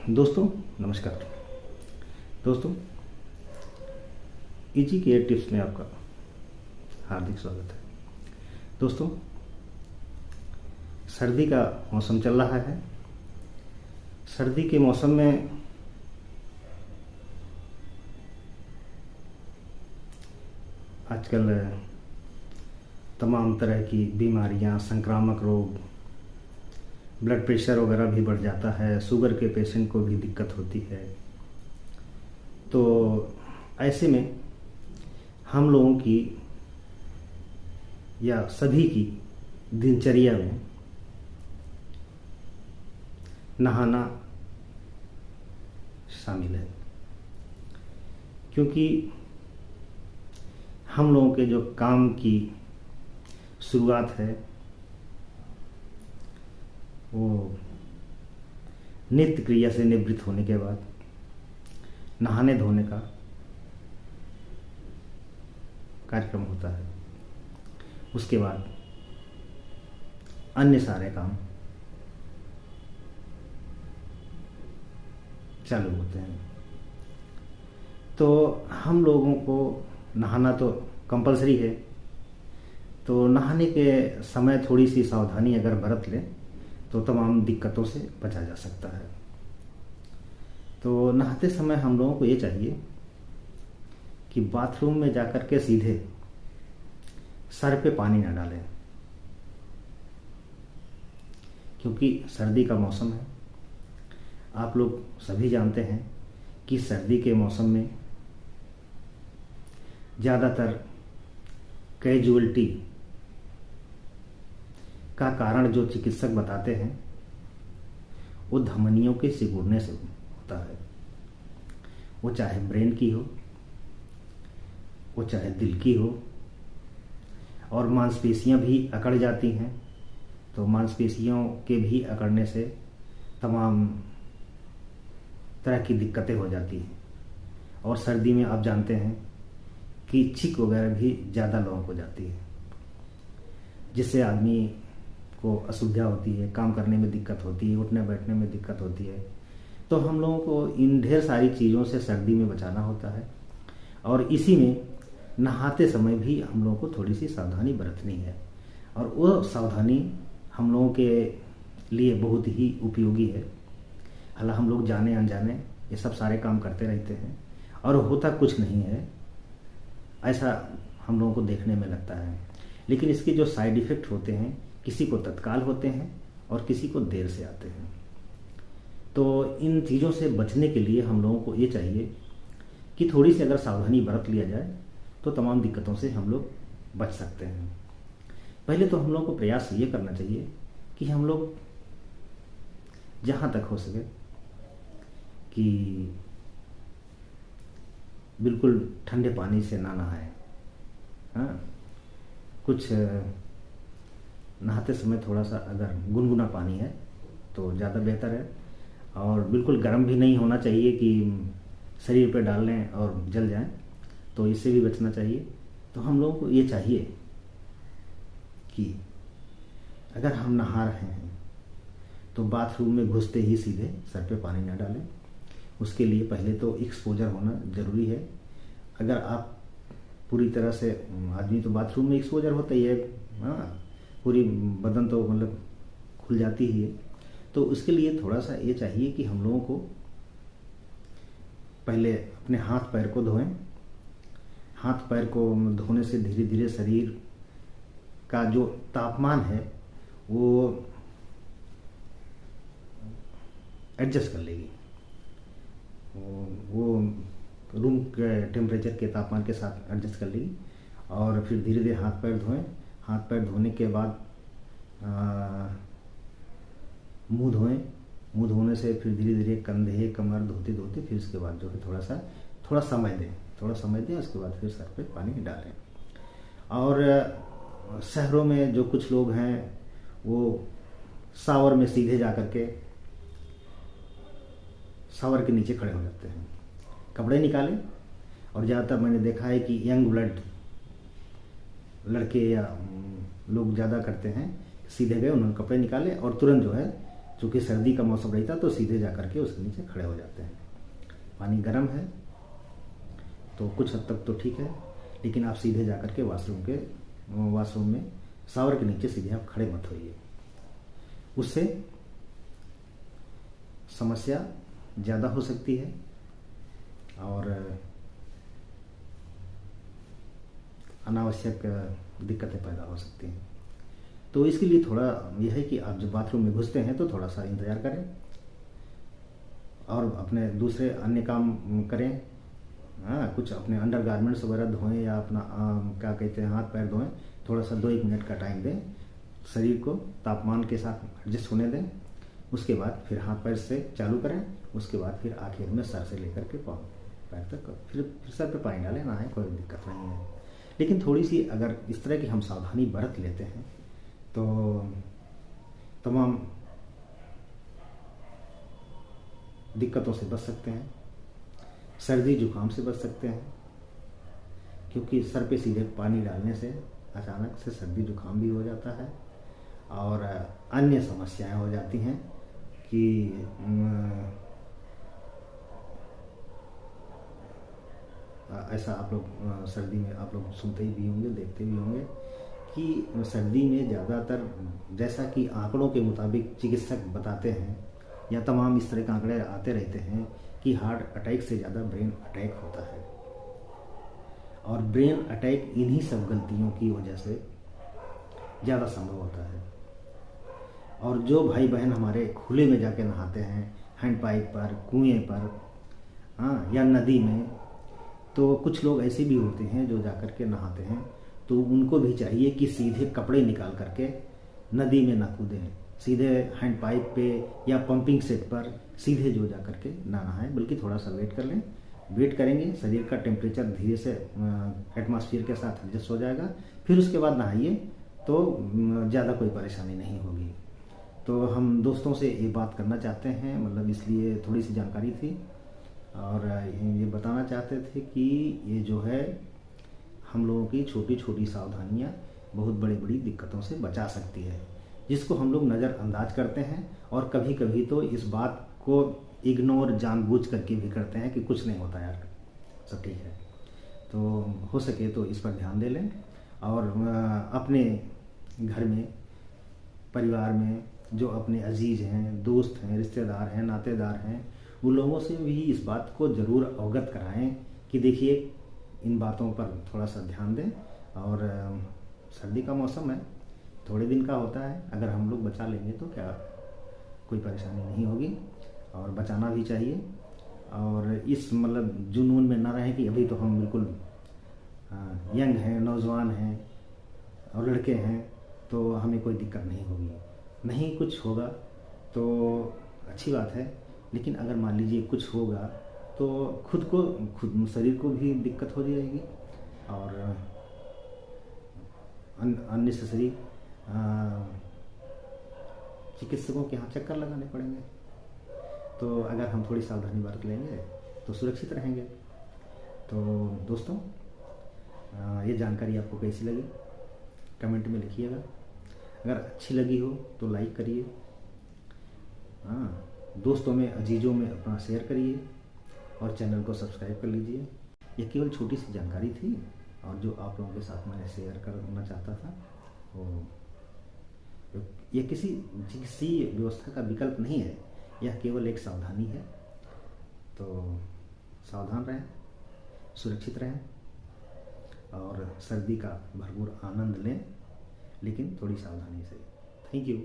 दोस्तों नमस्कार। दोस्तों इजी केयर टिप्स में आपका हार्दिक स्वागत है। दोस्तों सर्दी का मौसम चल रहा है। सर्दी के मौसम में आजकल तमाम तरह की बीमारियां, संक्रामक रोग, ब्लड प्रेशर वगैरह भी बढ़ जाता है। शुगर के पेशेंट को भी दिक्कत होती है। तो ऐसे में हम लोगों की या सभी की दिनचर्या में नहाना शामिल है, क्योंकि हम लोगों के जो काम की शुरुआत है वो नित्य क्रिया से निवृत्त होने के बाद नहाने धोने का कार्यक्रम होता है। उसके बाद अन्य सारे काम चालू होते हैं। तो हम लोगों को नहाना तो कंपलसरी है। तो नहाने के समय थोड़ी सी सावधानी अगर बरत लें तो तमाम दिक्कतों से बचा जा सकता है। तो नहाते समय हम लोगों को ये चाहिए कि बाथरूम में जाकर के सीधे सर पे पानी न डालें, क्योंकि सर्दी का मौसम है। आप लोग सभी जानते हैं कि सर्दी के मौसम में ज़्यादातर कैजुअल्टी का कारण जो चिकित्सक बताते हैं वो धमनियों के सिकुड़ने से होता है। वो चाहे ब्रेन की हो, वो चाहे दिल की हो। और मांसपेशियां भी अकड़ जाती हैं, तो मांसपेशियों के भी अकड़ने से तमाम तरह की दिक्कतें हो जाती हैं। और सर्दी में आप जानते हैं कि छींक वगैरह भी ज़्यादा लोगों को जाती है, जिससे आदमी को असुविधा होती है, काम करने में दिक्कत होती है, उठने बैठने में दिक्कत होती है। तो हम लोगों को इन ढेर सारी चीज़ों से सर्दी में बचाना होता है। और इसी में नहाते समय भी हम लोगों को थोड़ी सी सावधानी बरतनी है। और वो सावधानी हम लोगों के लिए बहुत ही उपयोगी है। हालांकि हम लोग जाने अनजाने ये सब सारे काम करते रहते हैं और होता कुछ नहीं है, ऐसा हम लोगों को देखने में लगता है। लेकिन इसके जो साइड इफ़ेक्ट होते हैं, किसी को तत्काल होते हैं और किसी को देर से आते हैं। तो इन चीज़ों से बचने के लिए हम लोगों को ये चाहिए कि थोड़ी सी अगर सावधानी बरत लिया जाए तो तमाम दिक्कतों से हम लोग बच सकते हैं। पहले तो हम लोगों को प्रयास ये करना चाहिए कि हम लोग जहाँ तक हो सके कि बिल्कुल ठंडे पानी से ना नहाएं। हाँ, कुछ नहाते समय थोड़ा सा अगर गुनगुना पानी है तो ज़्यादा बेहतर है। और बिल्कुल गर्म भी नहीं होना चाहिए कि शरीर पे डाल लें और जल जाएं, तो इससे भी बचना चाहिए। तो हम लोगों को ये चाहिए कि अगर हम नहा रहे हैं तो बाथरूम में घुसते ही सीधे सर पे पानी ना डालें। उसके लिए पहले तो एक्सपोजर होना ज़रूरी है। अगर आप पूरी तरह से, आदमी तो बाथरूम में एक्सपोजर होता ही है, हाँ, पूरी बदन तो मतलब खुल जाती ही है। तो उसके लिए थोड़ा सा ये चाहिए कि हम लोगों को पहले अपने हाथ पैर को धोएं। हाथ पैर को धोने से धीरे धीरे शरीर का जो तापमान है वो एडजस्ट कर लेगी। वो रूम के टेम्परेचर के तापमान के साथ एडजस्ट कर लेगी। और फिर धीरे धीरे हाथ पैर धोएं। हाथ पैर धोने के बाद मुंह धोएं। मुंह धोने से फिर धीरे धीरे कंधे कमर धोते धोते फिर उसके बाद जो है थोड़ा समय दें। उसके बाद फिर सर पे पानी डालें। और शहरों में जो कुछ लोग हैं वो शावर में सीधे जा कर के शावर के नीचे खड़े हो जाते हैं, कपड़े निकालें। और ज़्यादातर मैंने देखा है कि यंग ब्लड लड़के या लोग ज़्यादा करते हैं, सीधे गए, उन्होंने कपड़े निकाले और तुरंत जो है चूँकि सर्दी का मौसम रहता तो सीधे जा कर के उसके नीचे खड़े हो जाते हैं। पानी गर्म है तो कुछ हद तक तो ठीक है, लेकिन आप सीधे जा कर के वाशरूम में शावर के नीचे सीधे आप खड़े मत होइए, उससे समस्या ज़्यादा हो सकती है और अनावश्यक दिक्कतें पैदा हो सकती हैं। तो इसके लिए थोड़ा यह है कि आप जब बाथरूम में घुसते हैं तो थोड़ा सा इंतज़ार करें और अपने दूसरे अन्य काम करें। हाँ, कुछ अपने अंडर गारमेंट्स वगैरह धोएं या अपना क्या कहते हैं हाथ पैर धोएं, थोड़ा सा 2-1 मिनट का टाइम दें, शरीर को तापमान के साथ एडजस्ट होने दें। उसके बाद फिर हाथ पैर से चालू करें, उसके बाद फिर आखिर में सर से लेकर के पाँव पैर तक फिर सर पे पानी डालें, नहाएं, कोई दिक्कत नहीं है। लेकिन थोड़ी सी अगर इस तरह की हम सावधानी बरत लेते हैं तो तमाम दिक्कतों से बच सकते हैं, सर्दी जुकाम से बच सकते हैं, क्योंकि सर पे सीधे पानी डालने से अचानक से सर्दी जुकाम भी हो जाता है और अन्य समस्याएं हो जाती हैं कि ऐसा आप लोग सर्दी में आप लोग सुनते ही भी होंगे, देखते भी होंगे कि सर्दी में ज़्यादातर, जैसा कि आंकड़ों के मुताबिक चिकित्सक बताते हैं या तमाम इस तरह के आंकड़े आते रहते हैं कि हार्ट अटैक से ज़्यादा ब्रेन अटैक होता है और ब्रेन अटैक इन्हीं सब गलतियों की वजह से ज़्यादा संभव होता है। और जो भाई बहन हमारे खुले में जाके नहाते हैं, हैंडपाइप पर, कुएं पर, हाँ, या नदी में, तो कुछ लोग ऐसे भी होते हैं जो जाकर के नहाते हैं, तो उनको भी चाहिए कि सीधे कपड़े निकाल करके नदी में ना कूदें, सीधे हैंडपाइप पे या पंपिंग सेट पर सीधे जो जा करके ना नहाएं, बल्कि थोड़ा सा वेट कर लें। वेट करेंगे, शरीर का टेम्परेचर धीरे से एटमॉस्फेयर के साथ एडजस्ट हो जाएगा, फिर उसके बाद नहाइए तो ज़्यादा कोई परेशानी नहीं होगी। तो हम दोस्तों से ये बात करना चाहते हैं, मतलब इसलिए थोड़ी सी जानकारी थी और ये बताना चाहते थे कि ये जो है हम लोगों की छोटी छोटी सावधानियाँ बहुत बड़ी बड़ी दिक्कतों से बचा सकती है, जिसको हम लोग नज़रअंदाज करते हैं और कभी कभी तो इस बात को इग्नोर जानबूझ करके भी करते हैं कि कुछ नहीं होता यार, सब ठीक है। तो हो सके तो इस पर ध्यान दे लें और अपने घर में, परिवार में जो अपने अजीज़ हैं, दोस्त हैं, रिश्तेदार हैं, नातेदार हैं, उन लोगों से भी इस बात को ज़रूर अवगत कराएं कि देखिए इन बातों पर थोड़ा सा ध्यान दें। और सर्दी का मौसम है, थोड़े दिन का होता है, अगर हम लोग बचा लेंगे तो क्या कोई परेशानी नहीं होगी और बचाना भी चाहिए। और इस मतलब जुनून में ना रहें कि अभी तो हम बिल्कुल यंग हैं, नौजवान हैं और लड़के हैं तो हमें कोई दिक्कत नहीं होगी। नहीं कुछ होगा तो अच्छी बात है, लेकिन अगर मान लीजिए कुछ होगा तो खुद शरीर को भी दिक्कत हो जाएगी और अननेसेसरी चिकित्सकों के यहाँ चक्कर लगाने पड़ेंगे। तो अगर हम थोड़ी सावधानी बरत लेंगे तो सुरक्षित रहेंगे। तो दोस्तों, ये जानकारी आपको कैसी लगी कमेंट में लिखिएगा। अगर अच्छी लगी हो तो लाइक करिए, हाँ, दोस्तों में, अजीज़ों में अपना शेयर करिए और चैनल को सब्सक्राइब कर लीजिए। यह केवल छोटी सी जानकारी थी और जो आप लोगों के साथ मैंने शेयर करना चाहता था। वो यह किसी व्यवस्था का विकल्प नहीं है, यह केवल एक सावधानी है। तो सावधान रहें, सुरक्षित रहें और सर्दी का भरपूर आनंद लें, लेकिन थोड़ी सावधानी से। Thank you.